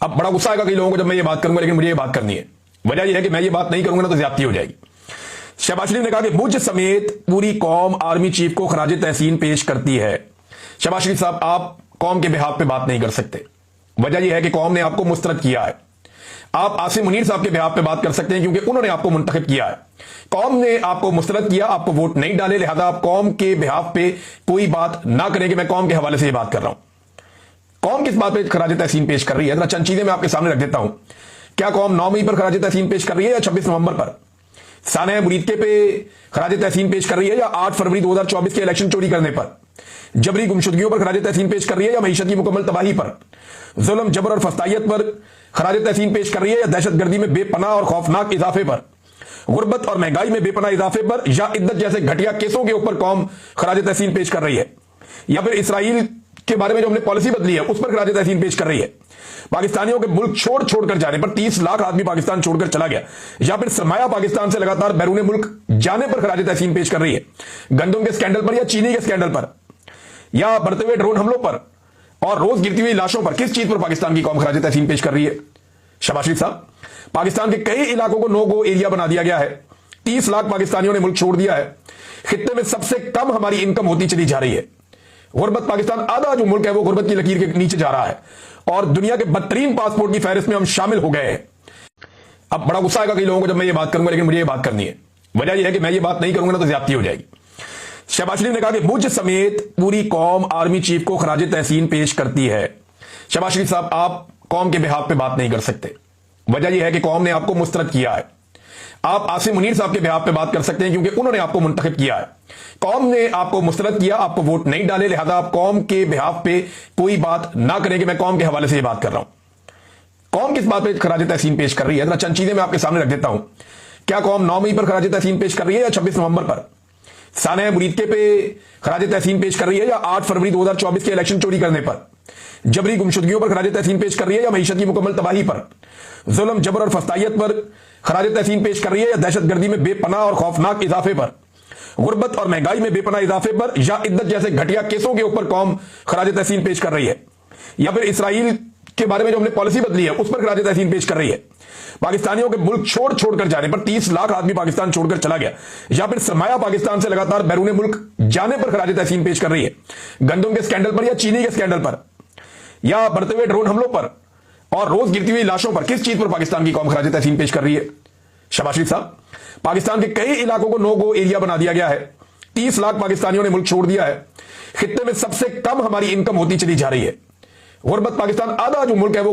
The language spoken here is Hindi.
अब बड़ा गुस्सा आएगा कई लोगों को जब मैं ये बात करूंगा, लेकिन मुझे ये बात करनी है। वजह यह है कि मैं ये बात नहीं करूंगा ना तो ज्यादती हो जाएगी। शहबाज शरीफ ने कहा कि मुझ समेत पूरी कौम आर्मी चीफ को खराज तहसीन पेश करती है। शहबाज शरीफ साहब, आप कौम के बिहाफ पे बात नहीं कर सकते। वजह यह है कि कौम ने आपको मुस्तरद किया है। आप आसिम मुनीर साहब के बिहाफ पे बात कर सकते हैं क्योंकि उन्होंने आपको मुंतखब किया है। कौम ने आपको मुस्तरद किया, आपको वोट नहीं डाले, लिहाजा आप कौम के बिहाफ पे कोई बात ना करें कि मैं कौम के हवाले से ये बात कर रहा हूं। कौम किस बात पे खराज तहसीन पेश कर रही है, चंद चीजें मैं आपके सामने रख देता हूं। क्या कौम 9 मई पर खराज तहसीन पेश कर रही है या 26 नवंबर पर? साने मुरीदके पे खराज तहसीन पेश कर रही है या 8 फरवरी 2024 के इलेक्शन चोरी करने पर? जबरी गुमशुदगियों पर खराज तहसीन पेश कर रही है या मईशत की मुकम्मल तबाही पर? जुल्म, जबर और फस्तायत पर खराज तहसीन पेश कर रही है या दहशतगर्दी में बेपनाह और खौफनाक इजाफे पर? गुर्बत और महंगाई में बेपनाह इजाफे पर या इद्दत जैसे घटिया केसों के ऊपर कौम खराज तहसीन पेश कर रही है? या फिर इसराइल के बारे में जो हमने पॉलिसी बदली है उस पर खराज तहसीन पेश कर रही है? पाकिस्तानियों के मुल्क छोड़कर जाने पर 30 लाख आदमी पाकिस्तान छोड़कर चला गया, या फिर सरमाया पाकिस्तान से लगातार बैरून मुल्क जाने पर खराज तहसीन पेश कर रही है? गंदम के स्कैंडल पर या चीनी के स्कैंडल पर या बढ़ते हुए ड्रोन हमलों पर और रोज गिरती हुई लाशों पर? किस चीज पर पाकिस्तान की कौम खराज तहसीन पेश कर रही है? शहबाज शरीफ साहब, पाकिस्तान के कई इलाकों को नो गो एरिया बना दिया गया है। 30 लाख पाकिस्तानियों ने मुल्क छोड़ दिया है। खित्ते में सबसे कम हमारी इनकम होती चली जा रही है। गुर्बत, पाकिस्तान आधा जो मुल्क है वो गुर्बत की लकीर के नीचे जा रहा है और दुनिया के बदतरीन पासपोर्ट की फहरिस्त में हम शामिल हो गए हैं। अब बड़ा गुस्सा आएगा कई लोगों को जब मैं ये बात करूंगा, लेकिन मुझे ये बात करनी है। वजह यह है कि मैं ये बात नहीं करूंगा ना तो ज्यादती हो जाएगी। शहबाज शरीफ ने कहा कि मुझ समेत पूरी कौम आर्मी चीफ को खराज तहसीन पेश करती है। शहबाज शरीफ साहब, आप कौम के बिहाफ पे बात नहीं कर सकते। वजह यह है कि कौम ने आपको मुस्तरद किया है। आप आसिम मुनीर साहब के बिहाफ पे बात कर सकते हैं क्योंकि उन्होंने आपको मुंतखब किया है। कौम ने आपको मुस्तरद किया, आपको वोट नहीं डाले, लिहाजा आप कौम के बिहाफ पे कोई बात ना करें कि मैं कौम के हवाले से ये बात कर रहा हूं। कौम किस बात पे खराज तहसीन पेश कर रही है, चंद चीजें मैं आपके सामने रख देता हूं। क्या कौम 9 मई पर खराज तहसीन पेश कर रही है या 26 नवंबर पर? साने मुरीदके पे खराज तहसीन पेश कर रही है या 8 फरवरी 2024 के इलेक्शन चोरी करने पर? जबरी गुमशुदगियों पर खराज तहसीन पेश कर रही है या मईशत की मुकम्मल तबाही पर? जुल्म, जबर और फस्तायत पर खराज तहसीन पेश कर रही है या दहशतगर्दी में बेपनाह और खौफनाक इजाफे पर? गुर्बत और महंगाई में बेपनाह इजाफे पर या इद्दत जैसे घटिया केसों के ऊपर कौम खराज तहसीन पेश कर रही है? या फिर इसराइल के बारे में जो हमने पॉलिसी बदली है उस पर खराज तहसीन पेश कर रही है? पाकिस्तानियों के मुल्क छोड़कर जाने पर 30 लाख आदमी पाकिस्तान छोड़कर चला गया, या फिर सरमाया पाकिस्तान से लगातार बैरून मुल्क जाने पर खराज तहसीन पेश कर रही है? गंदम के स्कैंडल पर या चीनी के स्कैंडल पर या बढ़ते हुए ड्रोन हमलों पर और रोज गिरती हुई लाशों पर? किस चीज पर पाकिस्तान की कौम खराज तहसीन पेश कर रही है? शहबाज शरीफ साहब, पाकिस्तान के कई इलाकों को नो गो एरिया बना दिया गया है। 30 लाख पाकिस्तानियों ने मुल्क छोड़ दिया है। खित्ते में सबसे कम हमारी इनकम होती चली जा रही है। गुर्बत, पाकिस्तान आधा जो मुल्क है वो